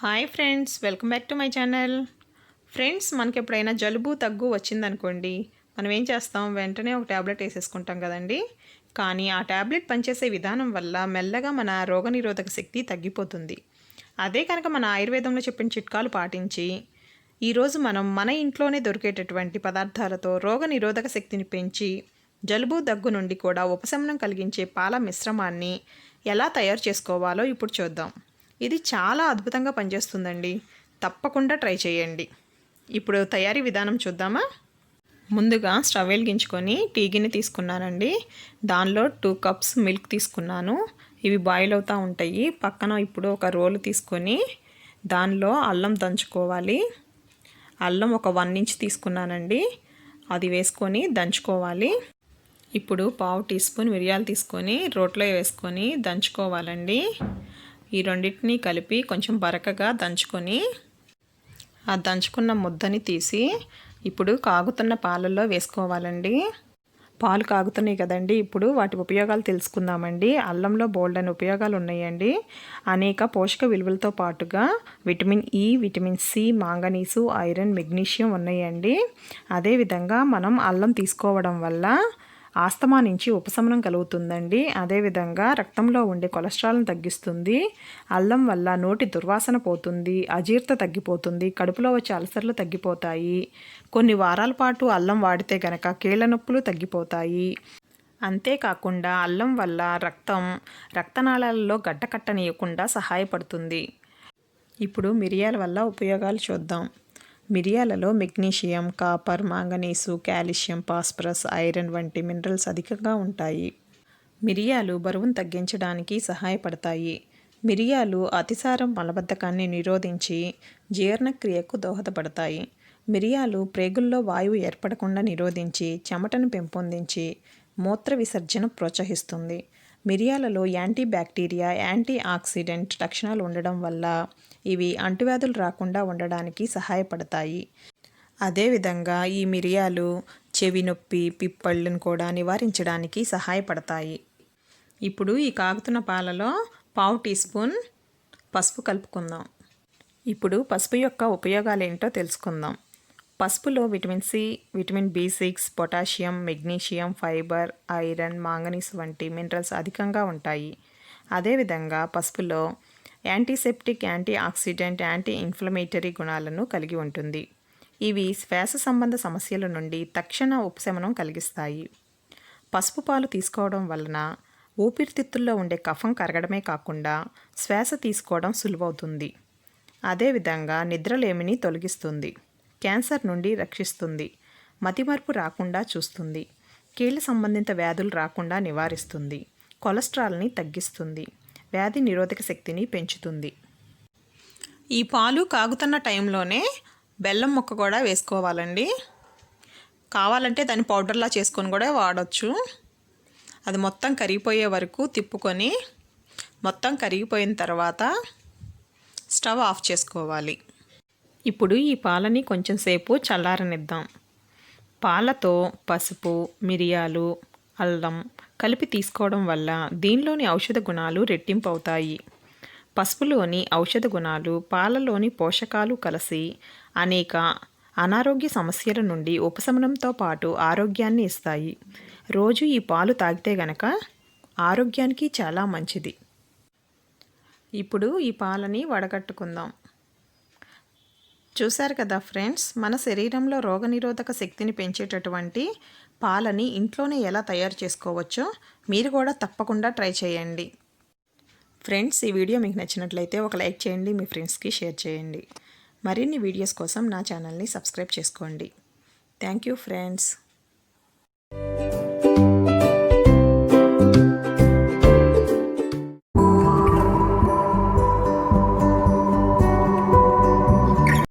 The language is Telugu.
Hi friends, welcome back to my channel. Friends, మనకి ఎప్పుడైనా జలుబు దగ్గు వచ్చిందనుకోండి, మనం ఏం చేస్తాం, వెంటనే ఒక ట్యాబ్లెట్ వేసేసుకుంటాం కదండి. కానీ ఆ ట్యాబ్లెట్ పనిచేసే విధానం వల్ల మెల్లగా మన రోగనిరోధక శక్తి తగ్గిపోతుంది. అదే కనుక మన ఆయుర్వేదంలో చెప్పిన చిట్కాలు పాటించి ఈరోజు మనం మన ఇంట్లోనే దొరికేటటువంటి పదార్థాలతో రోగనిరోధక శక్తిని పెంచి జలుబు దగ్గు నుండి కూడా ఉపశమనం కలిగించే పాల మిశ్రమాన్ని ఎలా తయారు చేసుకోవాలో ఇప్పుడు చూద్దాం. ఇది చాలా అద్భుతంగా పనిచేస్తుందండి. తప్పకుండా ట్రై చేయండి. ఇప్పుడు తయారీ విధానం చూద్దామా. ముందుగా స్టవ్ వెలిగించుకొని టీ గిన్నె తీసుకున్నానండి. దానిలో 2 కప్స్ మిల్క్ తీసుకున్నాను. ఇవి బాయిల్ అవుతూ ఉంటాయి. పక్కన ఇప్పుడు ఒక రోలు తీసుకొని దానిలో అల్లం దంచుకోవాలి. అల్లం ఒక 1 ఇంచ్ తీసుకున్నానండి. అది వేసుకొని దంచుకోవాలి. ఇప్పుడు 1/2 టీ స్పూన్ మిరియాలు తీసుకొని రోట్లో వేసుకొని దంచుకోవాలండి. ఈ రెండింటిని కలిపి కొంచెం బరకగా దంచుకొని ఆ దంచుకున్న ముద్దని తీసి ఇప్పుడు కాగుతున్న పాలల్లో వేసుకోవాలండి. పాలు కాగుతున్నాయి కదండి, ఇప్పుడు వాటి ఉపయోగాలు తెలుసుకుందామండి. అల్లంలో బోల్డని ఉపయోగాలు ఉన్నాయండి. అనేక పోషక విలువలతో పాటుగా vitamin E, vitamin C, manganese, iron, magnesium ఉన్నాయండి. అదేవిధంగా మనం అల్లం తీసుకోవడం వల్ల ఆస్తమా నుంచి ఉపశమనం కలుగుతుందండి. అదేవిధంగా రక్తంలో ఉండే కొలెస్ట్రాల్ని తగ్గిస్తుంది. అల్లం వల్ల నోటి దుర్వాసన పోతుంది, అజీర్తి తగ్గిపోతుంది, కడుపులో వచ్చే అల్సర్లు తగ్గిపోతాయి. కొన్ని వారాల పాటు అల్లం వాడితే గనక కీళ్ళ నొప్పులు తగ్గిపోతాయి. అంతేకాకుండా అల్లం వల్ల రక్తనాళాలలో గడ్డకట్టనీయకుండా సహాయపడుతుంది. ఇప్పుడు మిరియాల వల్ల ఉపయోగాలు చూద్దాం. మిరియాలలో magnesium, copper, manganese, calcium, phosphorus, iron వంటి మినరల్స్ అధికంగా ఉంటాయి. మిరియాలు బరువును తగ్గించడానికి సహాయపడతాయి. మిరియాలు అతిసారం, మలబద్ధకాన్ని నిరోధించి జీర్ణక్రియకు దోహదపడతాయి. మిరియాలు ప్రేగుల్లో వాయువు ఏర్పడకుండా నిరోధించి చెమటను పెంపొందించి మూత్ర విసర్జన ప్రోత్సహిస్తుంది. మిరియాలలో యాంటీ బ్యాక్టీరియా, యాంటీ ఆక్సిడెంట్ లక్షణాలు ఉండడం వల్ల ఇవి అంటువ్యాధులు రాకుండా ఉండడానికి సహాయపడతాయి. అదేవిధంగా ఈ మిరియాలు చెవి నొప్పి, పిప్పళ్ళను కూడా నివారించడానికి సహాయపడతాయి. ఇప్పుడు ఈ కాగుతున్న పాలలో 1/2 టీ స్పూన్ పసుపు కలుపుకుందాం. ఇప్పుడు పసుపు యొక్క ఉపయోగాలు ఏంటో తెలుసుకుందాం. పసుపులో విటమిన్ సి, విటమిన్ బి6, potassium, magnesium, fibre, iron, manganese వంటి మినరల్స్ అధికంగా ఉంటాయి. అదేవిధంగా పసుపులో antiseptic, anti oxidant, anti inflammatory గుణాలను కలిగి ఉంటుంది. ఇవి శ్వాస సంబంధ సమస్యల నుండి తక్షణ ఉపశమనం కలిగిస్తాయి. పసుపు పాలు తీసుకోవడం వలన ఊపిరితిత్తుల్లో ఉండే కఫం కరగడమే కాకుండా శ్వాస తీసుకోవడం సులువవుతుంది. అదేవిధంగా నిద్రలేమిని తొలగిస్తుంది, క్యాన్సర్ నుండి రక్షిస్తుంది, మతిమరుపు రాకుండా చూస్తుంది, కీళ్ళ సంబంధిత వ్యాధులు రాకుండా నివారిస్తుంది, కొలెస్ట్రాల్ని తగ్గిస్తుంది, వ్యాధి నిరోధక శక్తిని పెంచుతుంది. ఈ పాలు కాగుతున్న టైంలోనే బెల్లం ముక్క కూడా వేసుకోవాలండి. కావాలంటే దాన్ని పౌడర్లా చేసుకొని కూడా వాడచ్చు. అది మొత్తం కరిగిపోయే వరకు తిప్పుకొని మొత్తం కరిగిపోయిన తర్వాత స్టవ్ ఆఫ్ చేసుకోవాలి. ఇప్పుడు ఈ పాలని కొంచెం సేపు చల్లారనిద్దాం. పాలతో పసుపు, మిరియాలు, అల్లం కలిపి తీసుకోవడం వల్ల దీనిలోని ఔషధ గుణాలు రెట్టింపు అవుతాయి. పసుపులోని ఔషధ గుణాలు పాలలోని పోషకాలు కలిసి అనేక అనారోగ్య సమస్యల నుండి ఉపశమనంతో పాటు ఆరోగ్యాన్ని ఇస్తాయి. రోజు ఈ పాలు తాగితే గనక ఆరోగ్యానికి చాలా మంచిది. ఇప్పుడు ఈ పాలని వడగట్టుకుందాం. చూశారు కదా ఫ్రెండ్స్, మన శరీరంలో రోగనిరోధక శక్తిని పెంచేటటువంటి పాలని ఇంట్లోనే ఎలా తయారు చేసుకోవచ్చో మీరు కూడా తప్పకుండా ట్రై చేయండి. ఫ్రెండ్స్, ఈ వీడియో మీకు నచ్చినట్లయితే ఒక లైక్ చేయండి, మీ ఫ్రెండ్స్కి షేర్ చేయండి. మరిన్ని వీడియోస్ కోసం నా ఛానల్ని సబ్స్క్రైబ్ చేసుకోండి. Thank you friends.